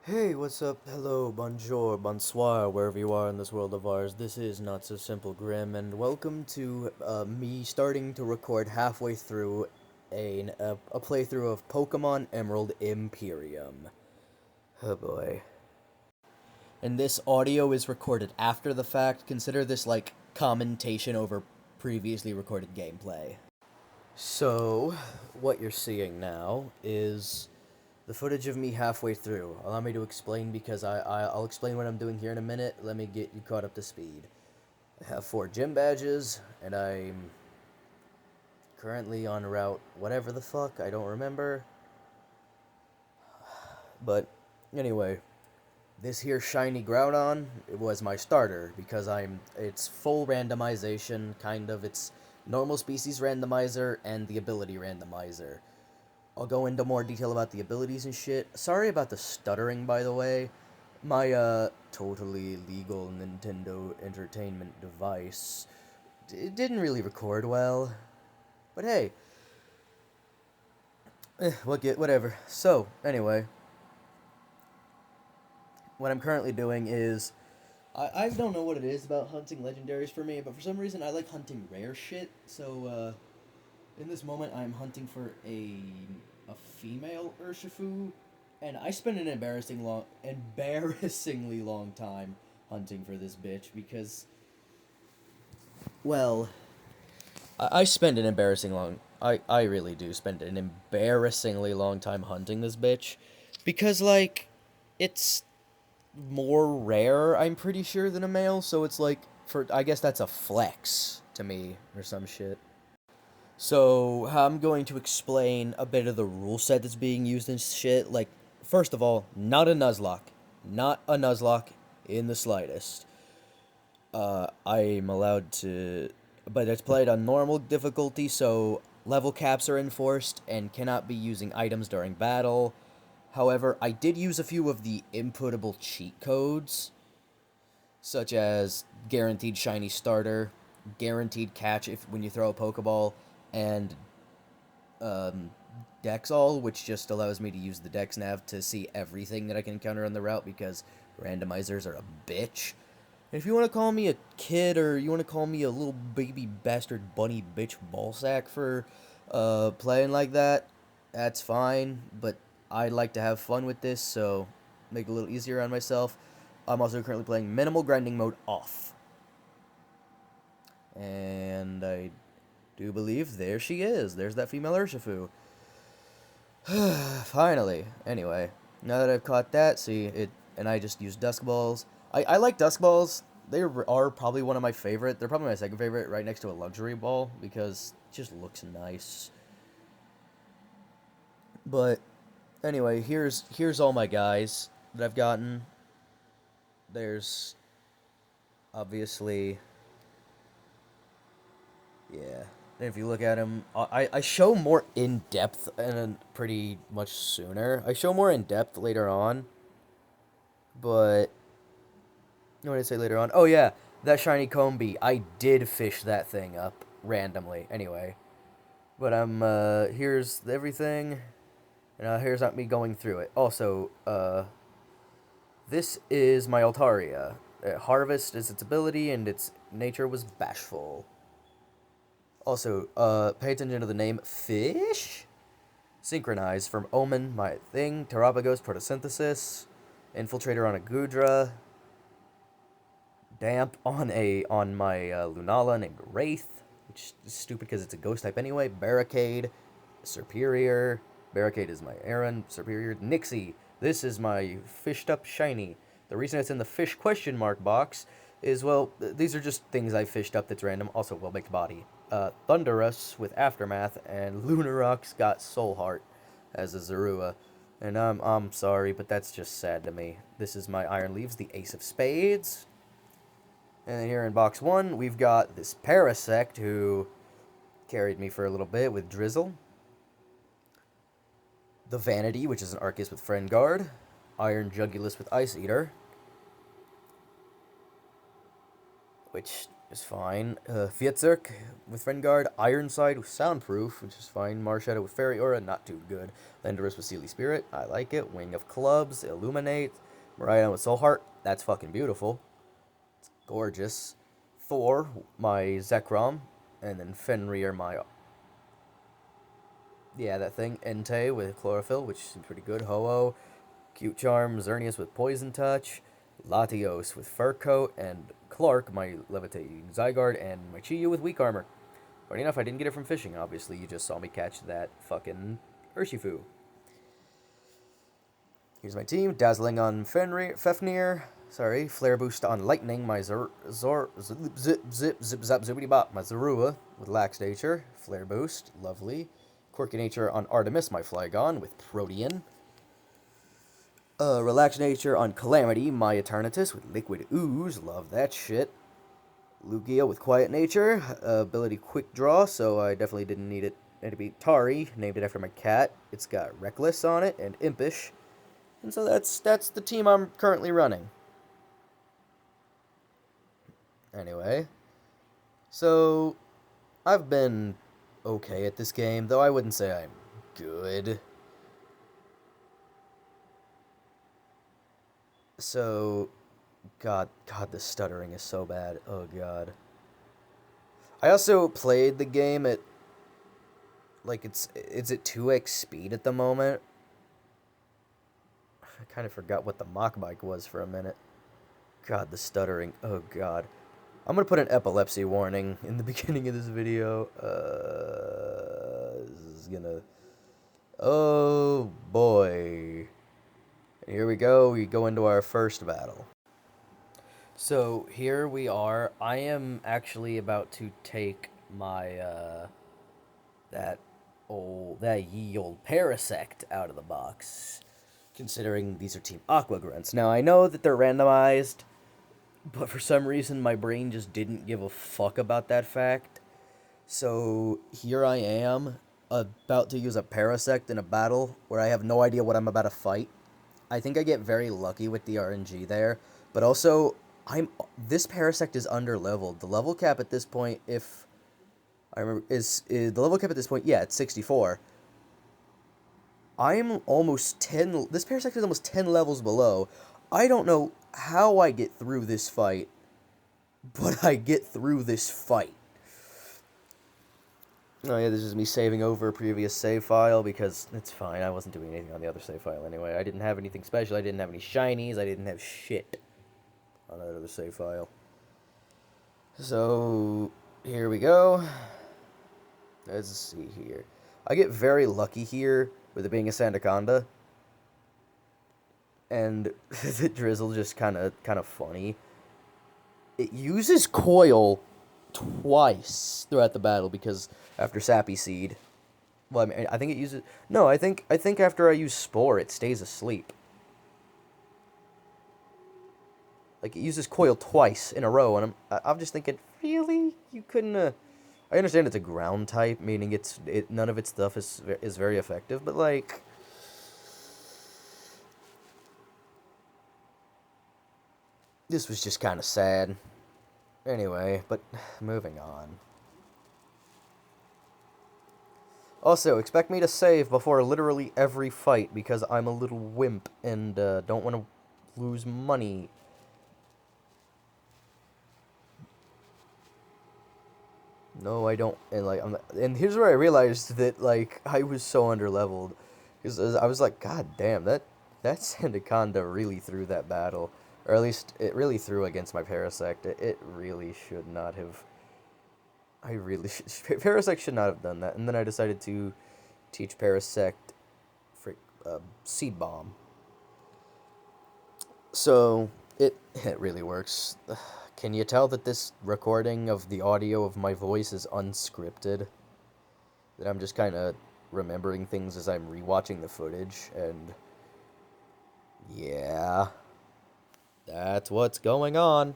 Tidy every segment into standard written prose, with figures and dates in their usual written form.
Hey, what's up? Hello, bonjour, bonsoir, wherever you are in this world of ours. This is Not So Simple Grim, and welcome to me starting to record halfway through a playthrough of Pokemon Emerald Imperium. Oh boy. And this audio is recorded after the fact. Consider this like commentation over previously recorded gameplay. So, what you're seeing now is the footage of me halfway through. Allow me to explain because I'll explain what I'm doing here in a minute. Let me get you caught up to speed. I have 4 gym badges, and I'm currently on route whatever the fuck, I don't remember. But anyway, this here shiny Groudon, it was my starter because it's full randomization, kind of. It's normal species randomizer and the ability randomizer. I'll go into more detail about the abilities and shit. Sorry about the stuttering, by the way. My, totally legal Nintendo Entertainment device, it didn't really record well. But hey, whatever. So, anyway, what I'm currently doing is, I don't know what it is about hunting legendaries for me, but for some reason I like hunting rare shit, so, in this moment, I'm hunting for a female Urshifu, and I spent an embarrassingly long time hunting for this bitch because, well, I spend an embarrassing long. I really do spend an embarrassingly long time hunting this bitch because like it's more rare, I'm pretty sure, than a male, so it's like for I guess that's a flex to me or some shit. So, I'm going to explain a bit of the rule set that's being used and shit. Like, first of all, not a Nuzlocke. Not a Nuzlocke in the slightest. I'm allowed to. But it's played on normal difficulty, so level caps are enforced and cannot be using items during battle. However, I did use a few of the inputable cheat codes, such as guaranteed shiny starter, guaranteed catch if when you throw a Pokeball, and um, Dexall, which just allows me to use the Dex Nav to see everything that I can encounter on the route because randomizers are a bitch. And if you want to call me a kid or you want to call me a little baby bastard bunny bitch ballsack for playing like that, that's fine. But I like to have fun with this, so make it a little easier on myself. I'm also currently playing minimal grinding mode off. And I do believe there she is. There's that female Urshifu. Finally. Anyway, now that I've caught that, see it, and I just use Dusk Balls. I like Dusk Balls. They are probably one of my favorite. They're probably my second favorite, right next to a Luxury Ball because it just looks nice. But anyway, here's all my guys that I've gotten. There's obviously, yeah. And if you look at them, I show more in depth and pretty much sooner. I show more in depth later on, but what did I say later on? Oh yeah, that shiny Combi. I did fish that thing up randomly. Anyway, but here's everything, and here's not me going through it. Also, this is my Altaria. Harvest is its ability, and its nature was bashful. Also, pay attention to the name Fish. Synchronize from Omen, my thing. Terapagos, Protosynthesis. Infiltrator on a Gudra. Damp on my Lunala named Wraith, which is stupid because it's a ghost type anyway. Barricade, Superior. Barricade is my Aaron. Superior. Nixie. This is my fished up shiny. The reason it's in the fish question mark box is, well, these are just things I fished up that's random. Also, well-baked body. Thunderous with Aftermath, and Lunarock's got Soul Heart as a Zorua. And I'm sorry, but that's just sad to me. This is my Iron Leaves, the Ace of Spades. And here in box 1, we've got this Parasect who carried me for a little bit with Drizzle. The Vanity, which is an Arceus with Friend Guard. Iron Jugulus with Ice Eater. Which is fine. Fietzerk with Fenguard. Ironside with Soundproof, which is fine. Marshadow with Fairy Aura, not too good. Landorus with Sealy Spirit, I like it. Wing of Clubs, Illuminate. Mariana with Soul Heart, that's fucking beautiful. It's gorgeous. Thor, my Zekrom. And then Fenrir, my... Yeah, that thing. Entei with Chlorophyll, which is pretty good. Ho-Oh. Cute Charm, Xerneas with Poison Touch, Latios with Fur Coat, and Clark, my Levitating Zygarde, and my Chi-Yu with Weak Armor. Funny enough, I didn't get it from fishing, obviously. You just saw me catch that fucking Urshifu. Here's my team. Dazzling on Fefnir. Sorry. Flare Boost on Lightning, my Zip Zap Zippity Bop, my Zorua with Lax Nature. Flare Boost, lovely. Quirky Nature on Artemis, my Flygon with Protean. Relax Nature on Calamity, my Eternatus with Liquid Ooze, love that shit. Lugia with Quiet Nature, ability Quick Draw, so I definitely didn't need it. And to be Tari, named it after my cat. It's got Reckless on it and Impish, and so that's the team I'm currently running. Anyway, so I've been okay at this game, though I wouldn't say I'm good. So, God, the stuttering is so bad. Oh, God. I also played the game at, like, it's at 2x speed at the moment. I kind of forgot what the Mach Bike was for a minute. God, the stuttering. Oh, God. I'm going to put an epilepsy warning in the beginning of this video. This is gonna... Oh, boy. Here we go. We go into our first battle. So here we are. I am actually about to take my that ye old Parasect out of the box, considering these are Team Aqua Grunts. Now I know that they're randomized, but for some reason my brain just didn't give a fuck about that fact. So here I am, about to use a Parasect in a battle where I have no idea what I'm about to fight. I think I get very lucky with the RNG there, but also this Parasect is under-leveled. The level cap at this point, if I remember, is the level cap at this point, yeah, it's 64. I'm almost 10, this Parasect is almost 10 levels below. I don't know how I get through this fight, but I get through this fight. Oh yeah, this is me saving over a previous save file, because it's fine, I wasn't doing anything on the other save file anyway. I didn't have anything special, I didn't have any shinies, I didn't have shit on that other save file. So, here we go. Let's see here. I get very lucky here with it being a Sandaconda. And the drizzle just kind of funny. It uses Coil twice throughout the battle, because after Sappy Seed. Well, I mean, I think it uses... No, I think after I use Spore, it stays asleep. Like, it uses Coil twice in a row, and I'm just thinking, really? You couldn't, I understand it's a ground type, meaning none of its stuff is very effective, but, like... This was just kind of sad. Anyway, but moving on. Also, expect me to save before literally every fight, because I'm a little wimp and don't want to lose money. No, I don't. And like, and here's where I realized that like I was so underleveled, because I was like, God damn, that Sandaconda really threw that battle, or at least it really threw against my Parasect. It really should not have. Parasect should not have done that. And then I decided to teach Parasect Seed Bomb. So it really works. Can you tell that this recording of the audio of my voice is unscripted? That I'm just kind of remembering things as I'm rewatching the footage, and yeah, that's what's going on.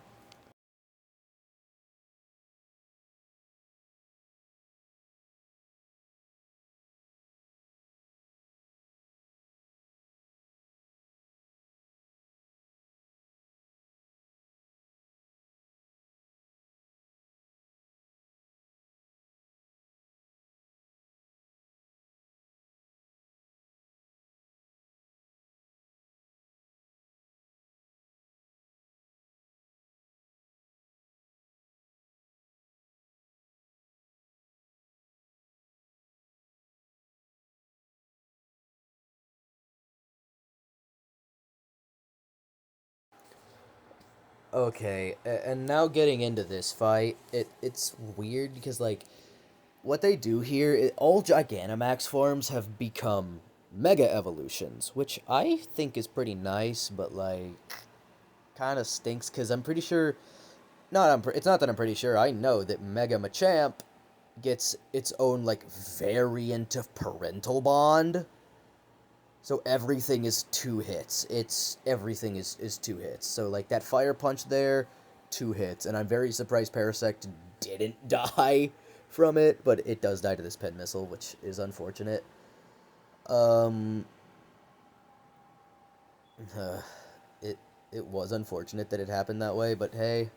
Okay, and now getting into this fight, it's weird because like what they do here, all Gigantamax forms have become Mega Evolutions, which I think is pretty nice, but like kind of stinks because I'm pretty sure. It's not that I'm pretty sure. I know that Mega Machamp gets its own like variant of Parental Bond. So everything is two hits. Everything is two hits. So like that fire punch there, two hits, and I'm very surprised Parasect didn't die from it, but it does die to this pen missile, which is unfortunate. Um, uh, it it was unfortunate that it happened that way, but hey.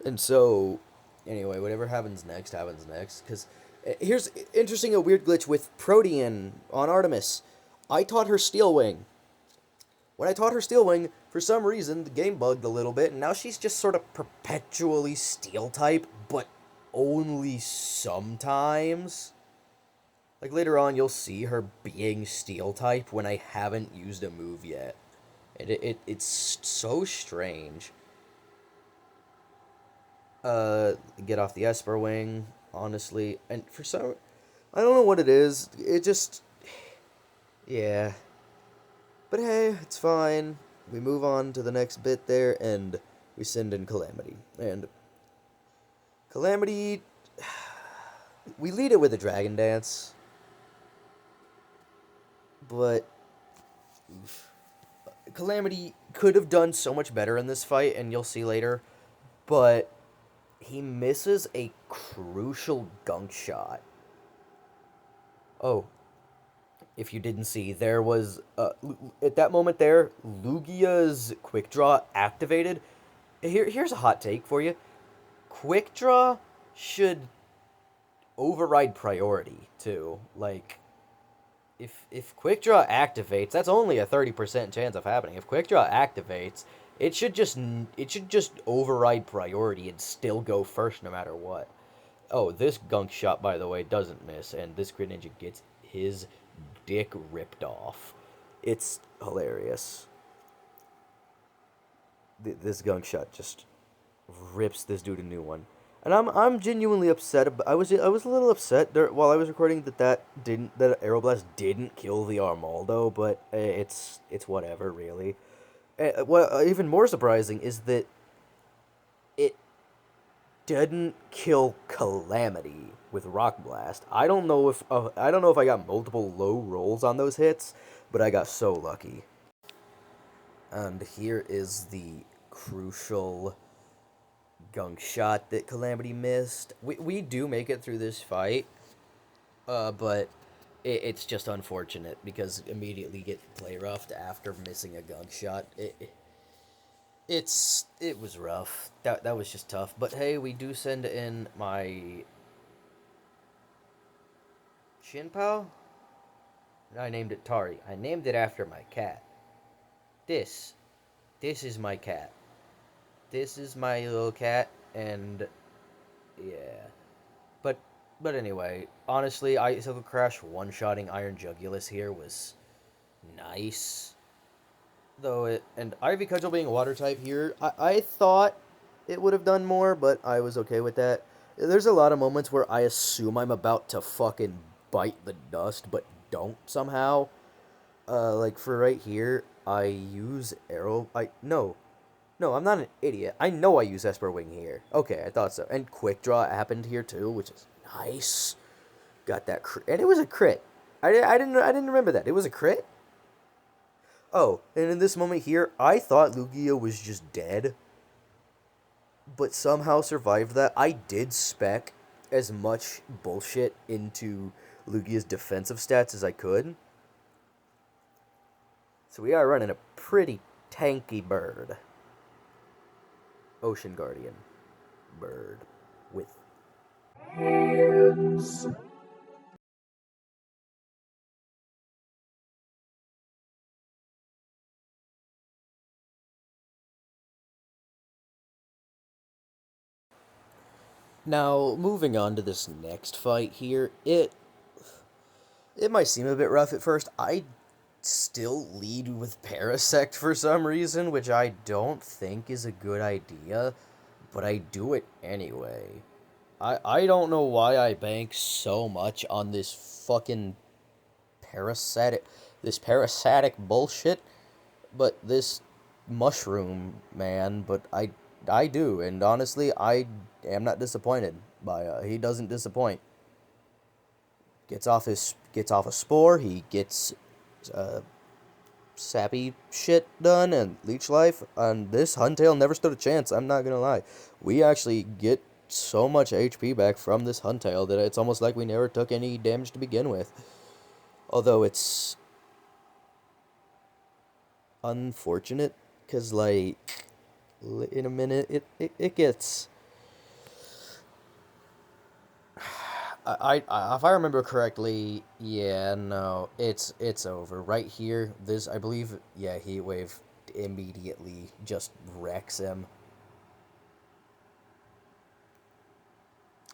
And so, anyway, whatever happens next happens next. Because here's interesting a weird glitch with Protean on Artemis. I taught her Steel Wing. When I taught her Steel Wing, for some reason, the game bugged a little bit, and now she's just sort of perpetually Steel type, but only sometimes. Like later on, you'll see her being Steel type when I haven't used a move yet. And it's so strange. Get off the Esper Wing, honestly. And for some, I don't know what it is. It just, yeah. But hey, it's fine. We move on to the next bit there, and we send in Calamity. And Calamity, we lead it with a Dragon Dance, but Calamity could have done so much better in this fight, and you'll see later. But he misses a crucial gunk shot. Oh, if you didn't see, there was at that moment there, Lugia's quick draw activated. Here's a hot take for you. Quick draw should override priority too. Like if quick draw activates, that's only a 30% chance of happening. If quick draw activates, it should just override priority and still go first no matter what. Oh, this gunk shot, by the way, doesn't miss, and this Grid Ninja gets his dick ripped off. It's hilarious. This gunk shot just rips this dude a new one, and I'm genuinely upset. I was a little upset while I was recording that Aeroblast didn't kill the Armaldo, but it's whatever really. What even more surprising is that it didn't kill Calamity with Rock Blast. I don't know if I got multiple low rolls on those hits, but I got so lucky. And here is the crucial gunk shot that Calamity missed. We do make it through this fight, but it's just unfortunate because immediately get play roughed after missing a gunk shot. It was rough. That was just tough. But hey, we do send in my Shinpao. I named it Tari. I named it after my cat. This, this is my cat. This is my little cat, and yeah. But but anyway, honestly, Icicle Crash one-shotting Iron Jugulus here was nice. Though it and Ivy Cudgel being a water type here, I thought it would have done more, but I was okay with that. There's a lot of moments where I assume I'm about to fucking bite the dust, but don't somehow. Like for right here, I use arrow. No, I'm not an idiot. I know I use Esper Wing here. Okay, I thought so. And Quick Draw happened here too, which is nice. Got that and it was a crit. I didn't remember that. It was a crit. Oh, and in this moment here, I thought Lugia was just dead, but somehow survived that. I did spec as much bullshit into Lugia's defensive stats as I could. So we are running a pretty tanky bird. Ocean Guardian bird with hands. Now, moving on to this next fight here, it might seem a bit rough at first. I still lead with Parasect for some reason, which I don't think is a good idea, but I do it anyway. I don't know why I bank so much on this fucking parasitic this parasitic bullshit, but this mushroom man, but I do, and honestly I am not disappointed by he doesn't disappoint. Gets off a spore, he gets uh sappy shit done and leech life, and this Huntail never stood a chance, I'm not gonna lie. We actually get so much HP back from this Huntail that it's almost like we never took any damage to begin with. Although it's unfortunate, because, like, in a minute, it gets... if I remember correctly, yeah, no, it's over. Right here, this, I believe, yeah, Heat Wave immediately just wrecks him.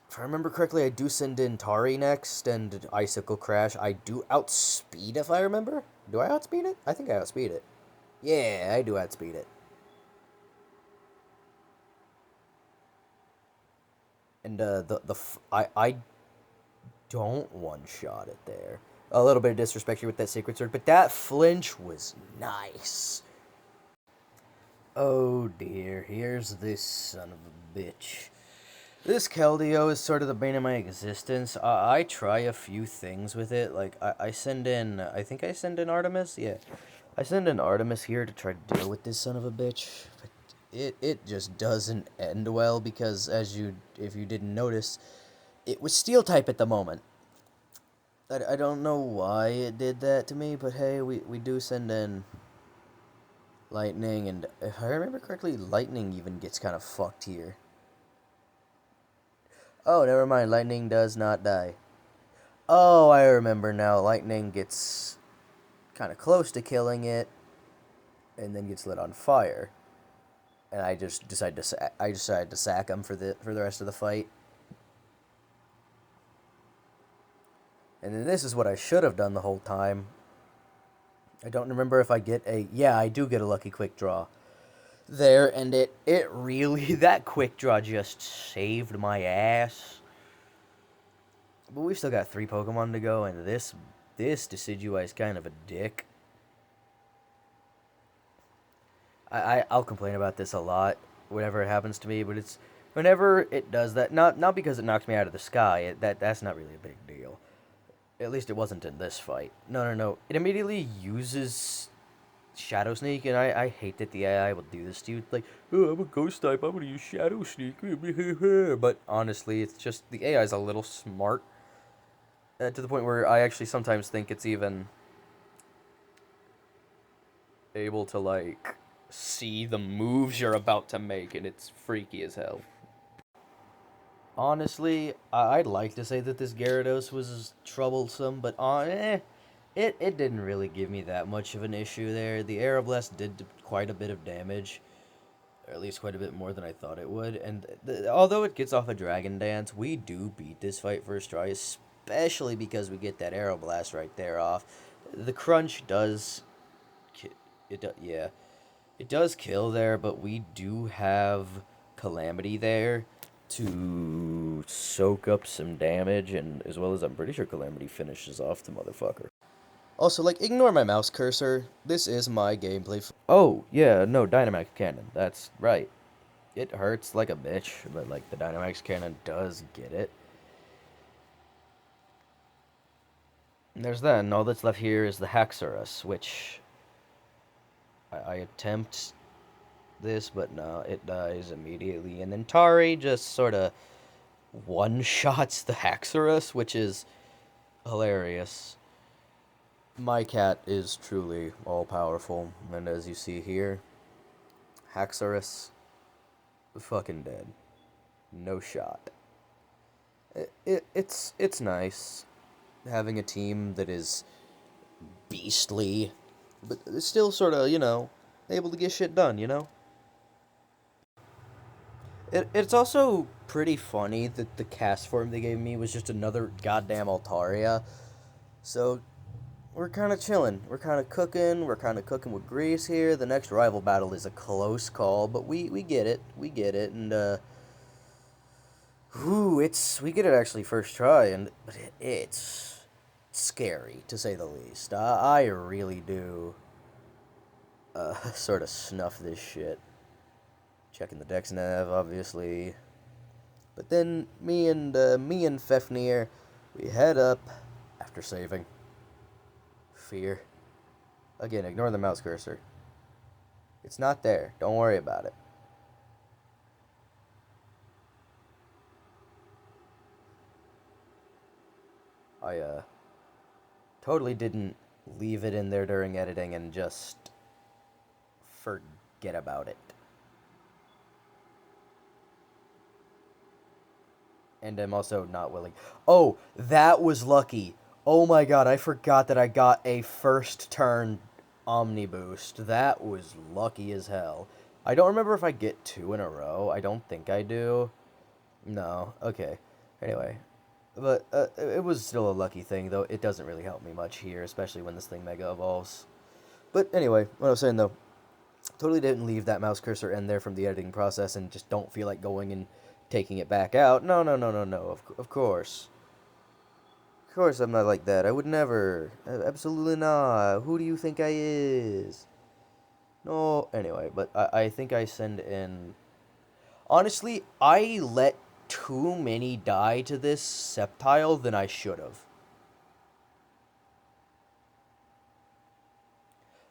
If I remember correctly, I do send in Tari next, and Icicle Crash. I do outspeed, if I remember. Do I outspeed it? I think I outspeed it. Yeah, I do outspeed it. And I don't one-shot it there. A little bit of disrespect here with that Sacred Sword, but that flinch was nice. Oh dear, here's this son of a bitch. This Keldeo is sort of the bane of my existence. I try a few things with it. Like, I send in, I think I send in Artemis? Yeah. I send in Artemis here to try to deal with this son of a bitch. But it just doesn't end well because, if you didn't notice, it was Steel type at the moment. I don't know why it did that to me, but hey, we do send in Lightning, and if I remember correctly, Lightning even gets kind of fucked here. Oh, never mind. Lightning does not die. Oh, I remember now. Lightning gets kind of close to killing it, and then gets lit on fire. And I just decided to sack him for the rest of the fight. And then this is what I should have done the whole time. I don't remember if I get a... Yeah, I do get a lucky quick draw there, and it really... That quick draw just saved my ass. But we've still got 3 Pokemon to go, and this Decidueye is kind of a dick. I'll complain about this a lot whenever it happens to me, but it's... Whenever it does that, not because it knocks me out of the sky, that's not really a big deal. At least it wasn't in this fight. No. It immediately uses Shadow Sneak, and I hate that the AI will do this to you. It's like, oh, I'm a ghost type, I'm gonna use Shadow Sneak. But honestly, it's just, the AI is a little smart. To the point where I actually sometimes think it's even able to, like, see the moves you're about to make, and it's freaky as hell. Honestly, I'd like to say that this Gyarados was troublesome, but it didn't really give me that much of an issue there. The Aeroblast did quite a bit of damage, or at least quite a bit more than I thought it would, and although it gets off a Dragon Dance, we do beat this fight first try, especially because we get that Aeroblast right there off. The Crunch does... yeah. It does kill there, but we do have Calamity there to soak up some damage, and as well as I'm pretty sure Calamity finishes off the motherfucker. Also, like, ignore my mouse cursor. This is my gameplay. Oh, yeah, no, Dynamax Cannon. That's right. It hurts like a bitch, but, like, the Dynamax Cannon does get it. And there's then, all that's left here is the Haxorus, which I attempt this, but no, it dies immediately. And then Tari just sort of one-shots the Haxorus, which is hilarious. My cat is truly all-powerful, and as you see here, Haxorus, fucking dead. No shot. It's nice having a team that is beastly, but it's still sort of, able to get shit done, It's also pretty funny that the cast form they gave me was just another goddamn Altaria. So, we're kind of chilling. We're kind of cooking. We're kind of cooking with grease here. The next rival battle is a close call, but we get it. We get it, and we get it actually first try, and but it's scary to say the least. I really do sort of snuff this shit. Checking the dex nav, obviously. But then me and Fefnir, we head up after saving. Fear. Again, ignore the mouse cursor. It's not there. Don't worry about it. I totally didn't leave it in there during editing and just forget about it. And I'm also not willing. Oh, that was lucky. Oh my god, I forgot that I got a first turn Omni Boost. That was lucky as hell. I don't remember if I get two in a row. I don't think I do. No, okay. Anyway, but it was still a lucky thing, though. It doesn't really help me much here, especially when this thing Mega Evolves. But anyway, what I was saying, though, totally didn't leave that mouse cursor in there from the editing process and just don't feel like going and taking it back out. No, no, no, no, no. Of course. Of course I'm not like that. I would never. Absolutely not. Who do you think I is? No. Anyway, but I think I send in. Honestly, I let too many die to this Sceptile than I should have.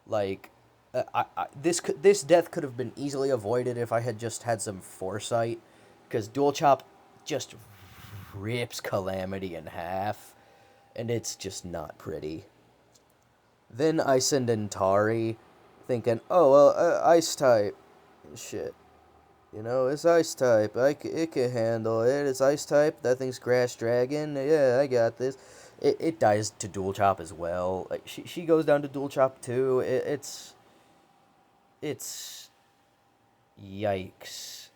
Like, this death could have been easily avoided if I had just had some foresight, because Dual Chop just rips Calamity in half, and it's just not pretty. Then I send in Tari, thinking, oh well, Ice type, shit. You know, it's Ice type. It can handle it. It's Ice type. That thing's Grass Dragon. Yeah, I got this. It dies to Dual Chop as well. Like she goes down to Dual Chop too. It's yikes.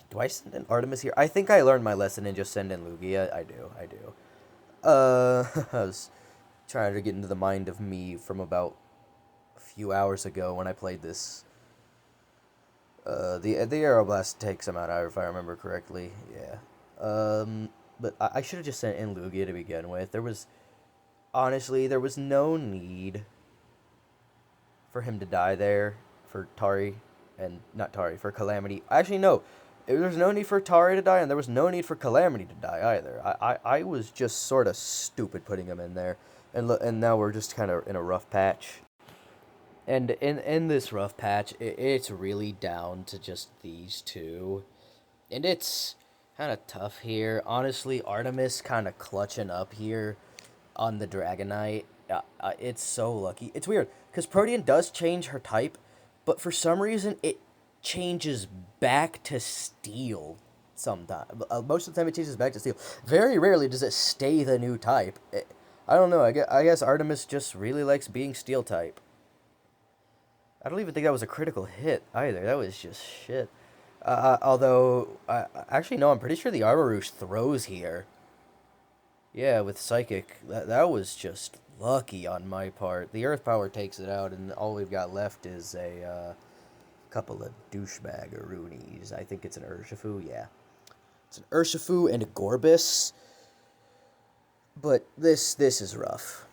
Do I send in Artemis here? I think I learned my lesson and just send in Lugia. I do. I do. I was trying to get into the mind of me from about a few hours ago when I played this. The Aeroblast takes him out, if I remember correctly. Yeah. But I should have just sent in Lugia to begin with. Honestly, there was no need for him to die there for Tari, and not Tari, for Calamity. Actually, no. There was no need for Tari to die, and there was no need for Calamity to die either. I was just sort of stupid putting him in there, and now we're just kind of in a rough patch. And in this rough patch, it's really down to just these two. And it's kind of tough here. Honestly, Artemis kind of clutching up here on the Dragonite. It's so lucky. It's weird, because Protean does change her type, but for some reason, it changes back to Steel sometimes. Most of the time, it changes back to Steel. Very rarely does it stay the new type. I don't know. I guess Artemis just really likes being Steel type. I don't even think that was a critical hit either. That was just shit. Although, actually, no, I'm pretty sure the Armarouge throws here. Yeah, with Psychic. That was just lucky on my part. The Earth Power takes it out, and all we've got left is a couple of douchebag-aroonies. I think it's an Urshifu, yeah. It's an Urshifu and a Gorbis. But this is rough.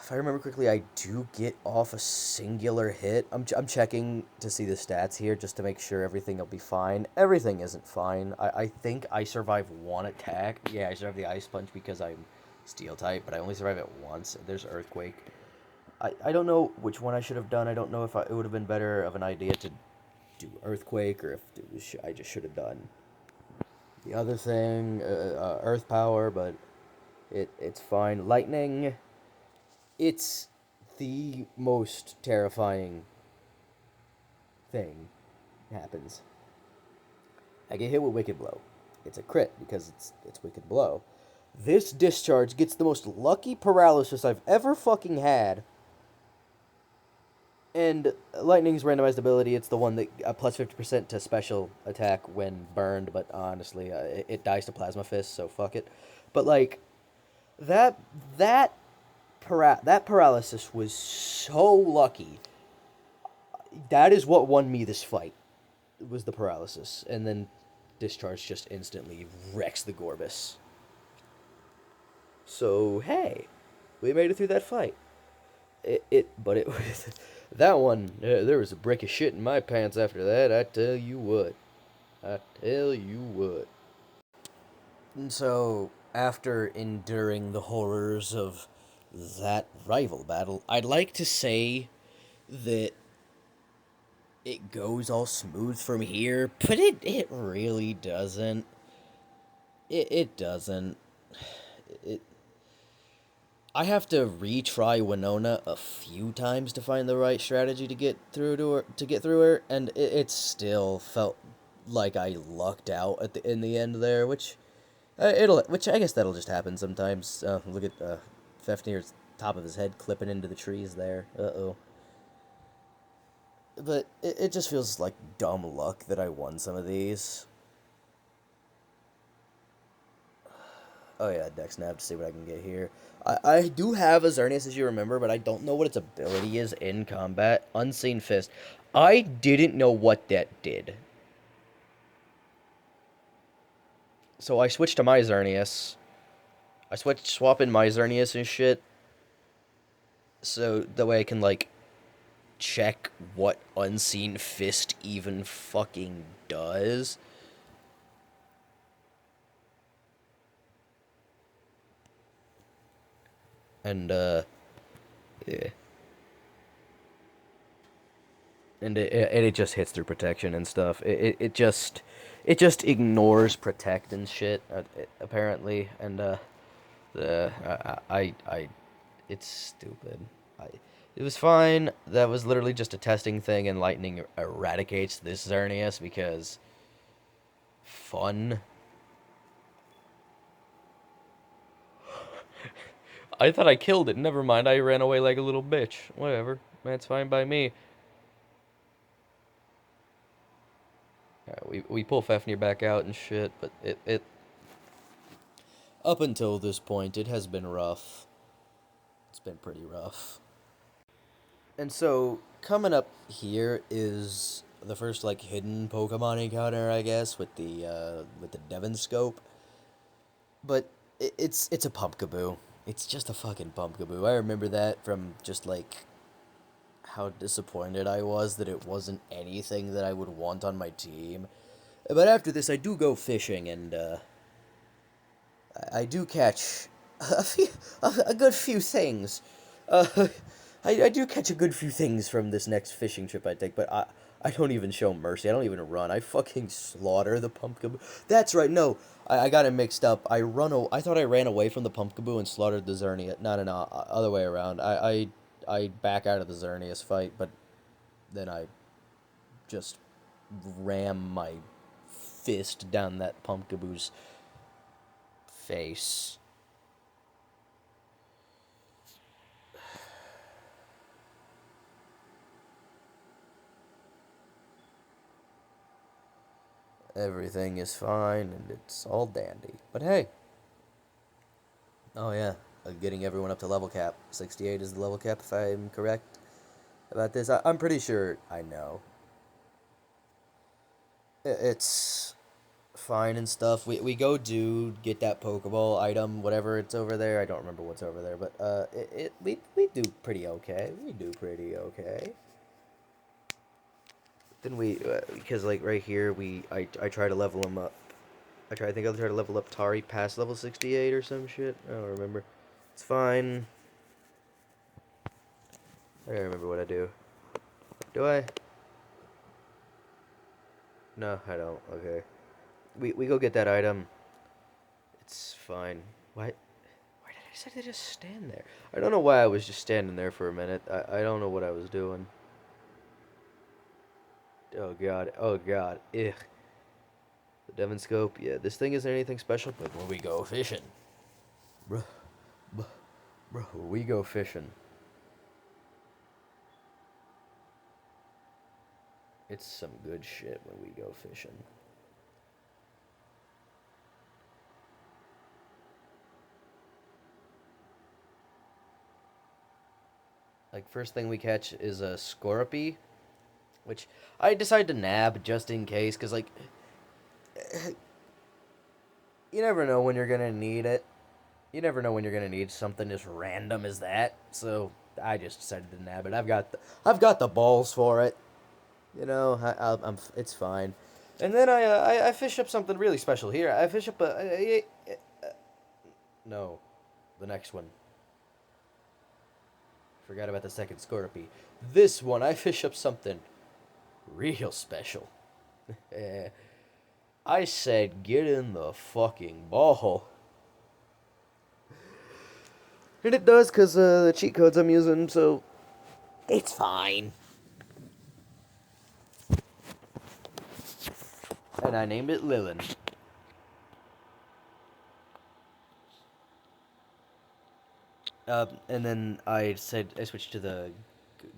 If I remember correctly, I do get off a singular hit. I'm checking to see the stats here just to make sure everything will be fine. Everything isn't fine. I think I survive one attack. Yeah, I survive the Ice Punch because I'm Steel type, but I only survive it once. There's Earthquake. I don't know which one I should have done. I don't know if it would have been better of an idea to do Earthquake or if I just should have done the other thing, Earth Power, but it's fine. Lightning. It's the most terrifying thing happens. I get hit with Wicked Blow. It's a crit because it's Wicked Blow. This discharge gets the most lucky paralysis I've ever fucking had. And Lightning's randomized ability, it's the one that plus 50% to special attack when burned, but honestly, it dies to Plasma Fist, so fuck it. But like that that paralysis was so lucky. That is what won me this fight. Was the paralysis, and then discharge just instantly wrecks the Gorbis. So hey, we made it through that fight. But it was that one. There was a brick of shit in my pants after that. I tell you what. I tell you what. And so, after enduring the horrors of that rival battle, I'd like to say that it goes all smooth from here, but it really doesn't. It doesn't. It I have to retry Winona a few times to find the right strategy to get through her, and it still felt like I lucked out in the end there, which I guess that'll just happen sometimes. Look at Fafnir's top of his head clipping into the trees there. Uh-oh. But it just feels like dumb luck that I won some of these. Oh yeah, Dex Nav to see what I can get here. I do have a Xerneas, as you remember, but I don't know what its ability is in combat. Unseen Fist. I didn't know what that did. So I switched to my Xerneas. Swap in my Xerneas and shit. So that way I can, like, check what Unseen Fist even fucking does. And, yeah. And it just hits through protection and stuff. It just ignores protect and shit, apparently. And, it's stupid. I, it was fine. That was literally just a testing thing, and lightning eradicates this Xerneas because fun. I thought I killed it. Never mind. I ran away like a little bitch. Whatever. That's fine by me. We pull Fafnir back out and shit, but it up until this point, it has been rough. It's been pretty rough. And so, coming up here is the first, like, hidden Pokemon encounter, I guess, with the Devon Scope. But it's a Pumpkaboo. It's just a fucking Pumpkaboo. I remember that from just, like, how disappointed I was that it wasn't anything that I would want on my team. But after this, I do go fishing, and, I do catch a good few things. Uh, I do catch a good few things from this next fishing trip I take, but I don't even show mercy. I don't even run. I fucking slaughter the Pumpkaboo. That's right. No, I got it mixed up. I thought I ran away from the Pumpkaboo and slaughtered the Xerneas. No, other way around. I back out of the Xerneas fight, but then I just ram my fist down that Pumpkaboo's face. Everything is fine and it's all dandy. But hey. Oh yeah, getting everyone up to level cap. 68 is the level cap if I'm correct about this. I'm pretty sure I know. It's fine and stuff. We go get that Pokeball item, whatever it's over there. I don't remember what's over there, but we do pretty okay. We do pretty okay. Then because like right here, I try to level him up. I think I'll try to level up Tari past level 68 or some shit. I don't remember. It's fine. I don't remember what I do. Do I? No, I don't. Okay. We go get that item. It's fine. Why did I decide to just stand there? I don't know why I was just standing there for a minute. I don't know what I was doing. Oh god. Oh god. Ugh. The Devon Scope. Yeah, this thing isn't anything special, but when we go fishing. Bro, bro, we go fishing. It's some good shit when we go fishing. Like, first thing we catch is a Scorpy, which I decided to nab just in case, because, like, you never know when you're gonna need it. You never know when you're gonna need something as random as that. So I just decided to nab it. I've got the balls for it. You know, it's fine. And then I fish up something really special here. I fish up no, the next one. Forgot about the second Scorpy. This one, I fish up something real special. I said, get in the fucking ball. And it does, because the cheat codes I'm using, so it's fine. And I named it Lilin. And then I switched to the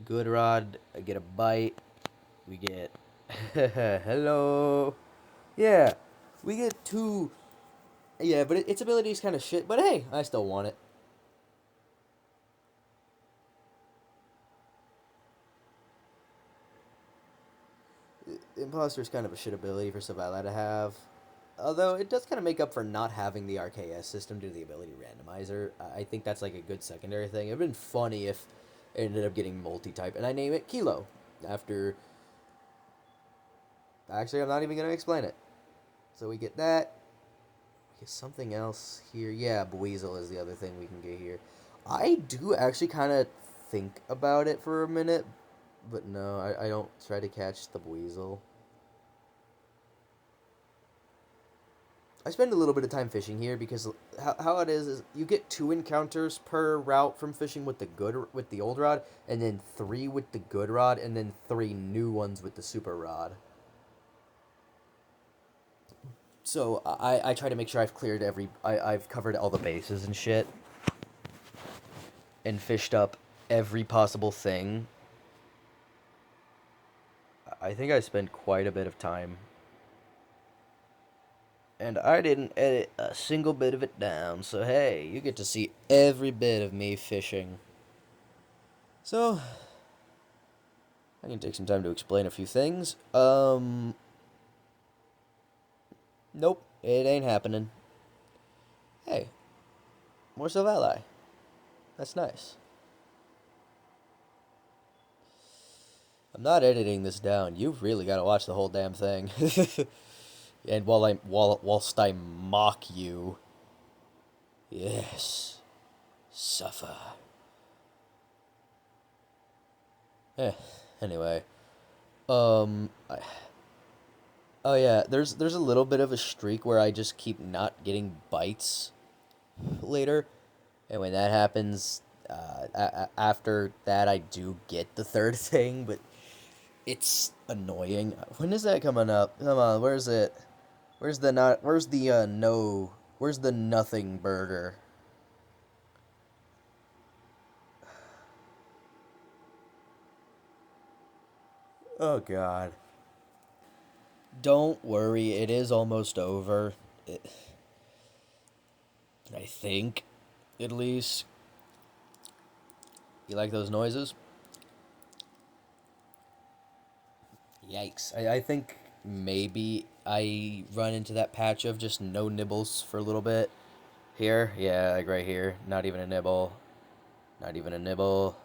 good rod. I get a bite. We get hello. Yeah, we get two. Yeah, but its ability is kind of shit. But hey, I still want it. Imposter is kind of a shit ability for Savella to have. Although it does kind of make up for not having the RKS system due to the ability randomizer. I think that's like a good secondary thing. It'd been funny if it ended up getting multi-type, and I name it Kilo after. Actually, I'm not even gonna explain it. So we get that. We get something else here. Yeah, Buizel is the other thing we can get here. I do actually kind of think about it for a minute, but no, I don't try to catch the Buizel. I spend a little bit of time fishing here because how it is you get 2 encounters per route from fishing with the old rod, and then 3 with the good rod, and then 3 new ones with the super rod. So I try to make sure I've cleared I've covered all the bases and shit, and fished up every possible thing. I think I spent quite a bit of time. And I didn't edit a single bit of it down, so hey, you get to see every bit of me fishing. So, I can take some time to explain a few things. Nope, it ain't happening. Hey, more Silvally. That's nice. I'm not editing this down. You've really got to watch the whole damn thing. And whilst I mock you, yes, suffer. Anyway, I, oh yeah, there's a little bit of a streak where I just keep not getting bites later, and when that happens, after that I do get the third thing, but it's annoying. When is that coming up? Come on, where's it? Where's the not? Where's the no? Where's the nothing burger? Oh God. Don't worry, it is almost over. I think, at least. You like those noises? Yikes. I think maybe I run into that patch of just no nibbles for a little bit. Here? Yeah, like right here. Not even a nibble. Not even a nibble.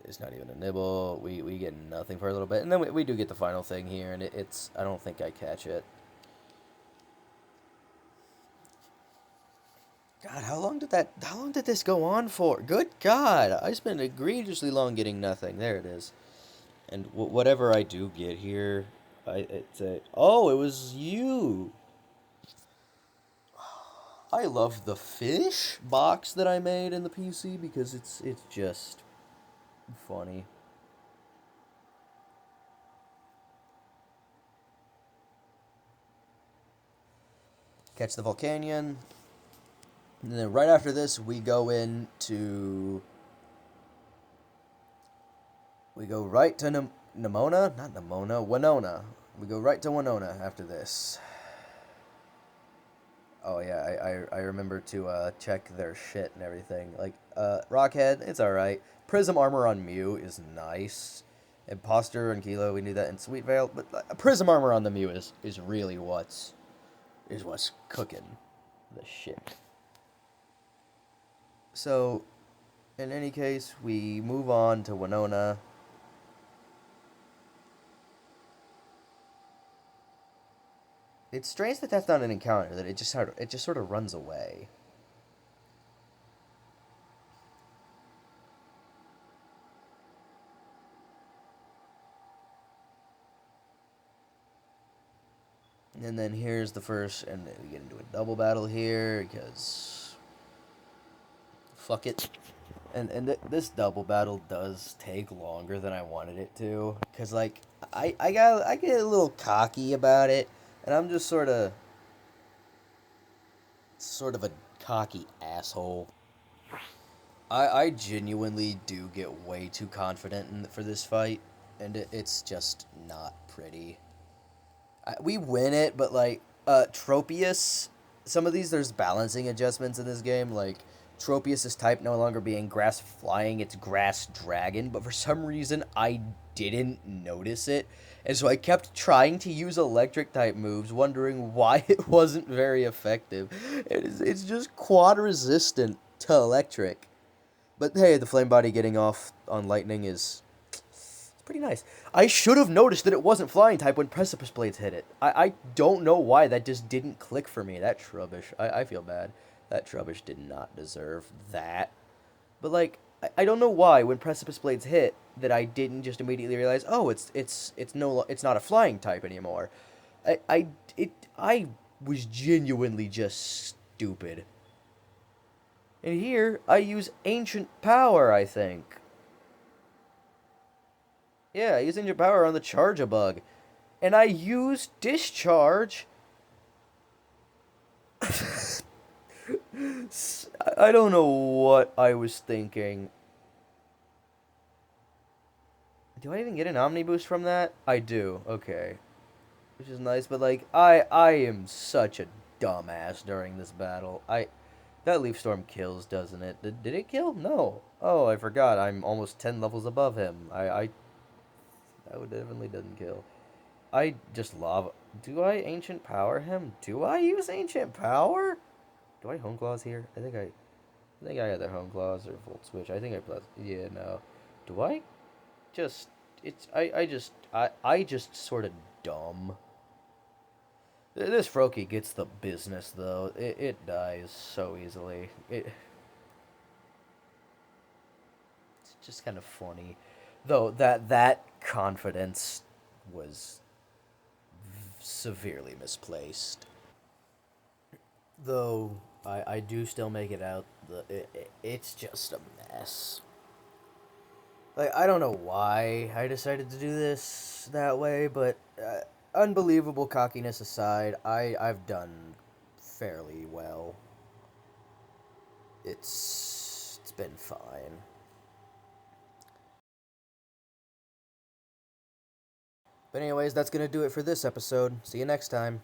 It's not even a nibble. We get nothing for a little bit. And then we do get the final thing here, and it's... I don't think I catch it. God, how long did this go on for? Good God, I spent egregiously long getting nothing. There it is. And whatever I do get here, oh, it was you. I love the fish box that I made in the PC because it's just funny. Catch the Volcanion. And then right after this, we go into... We go right to Nimona? Not Nimona, Winona. We go right to Winona after this. Oh yeah, I remember to check their shit and everything. Like Rockhead, it's alright. Prism armor on Mew is nice. Imposter and Kilo, we knew that in Sweet Veil, but Prism armor on the Mew is really what's cooking the shit. So, in any case, we move on to Winona. It's strange that that's not an encounter. That it just sort of runs away. And then here's the first, and we get into a double battle here because fuck it. And this double battle does take longer than I wanted it to, cause like I get a little cocky about it, and I'm just sort of a cocky asshole. I genuinely do get way too confident for this fight, and it's just not pretty. We win it, but like Tropius, some of these there's balancing adjustments in this game. Like Tropius's type no longer being grass flying, it's grass dragon. But for some reason, I didn't notice it, and so I kept trying to use electric type moves, wondering why it wasn't very effective. It's just quad resistant to electric. But hey, the flame body getting off on lightning is pretty nice. I should have noticed that it wasn't flying type when Precipice Blades hit it. I don't know why that just didn't click for me. That Trubbish. I feel bad. That Trubbish did not deserve that. But like I don't know why when Precipice Blades hit that I didn't just immediately realize, oh, it's not a flying type anymore. I was genuinely just stupid. And here I use ancient power, I think. Yeah, using your power on the Charge-a-Bug. And I used Discharge. I don't know what I was thinking. Do I even get an Omni Boost from that? I do, okay. Which is nice, but like, I am such a dumbass during this battle. That Leaf Storm kills, doesn't it? Did it kill? No. Oh, I forgot. I'm almost 10 levels above him. That would definitely doesn't kill. I just love. Do I ancient power him? Do I use ancient power? Do I home claws here? I think I either home claws or volt switch. I think I plus. Yeah, no. Do I? Just it's I just sort of dumb. This Froakie gets the business though. It dies so easily. It's just kind of funny, though that confidence was severely misplaced. Though I do still make it out. It's just a mess. Like I don't know why I decided to do this that way, but unbelievable cockiness aside, I've done fairly well. It's been fine. But anyways, that's gonna do it for this episode. See you next time.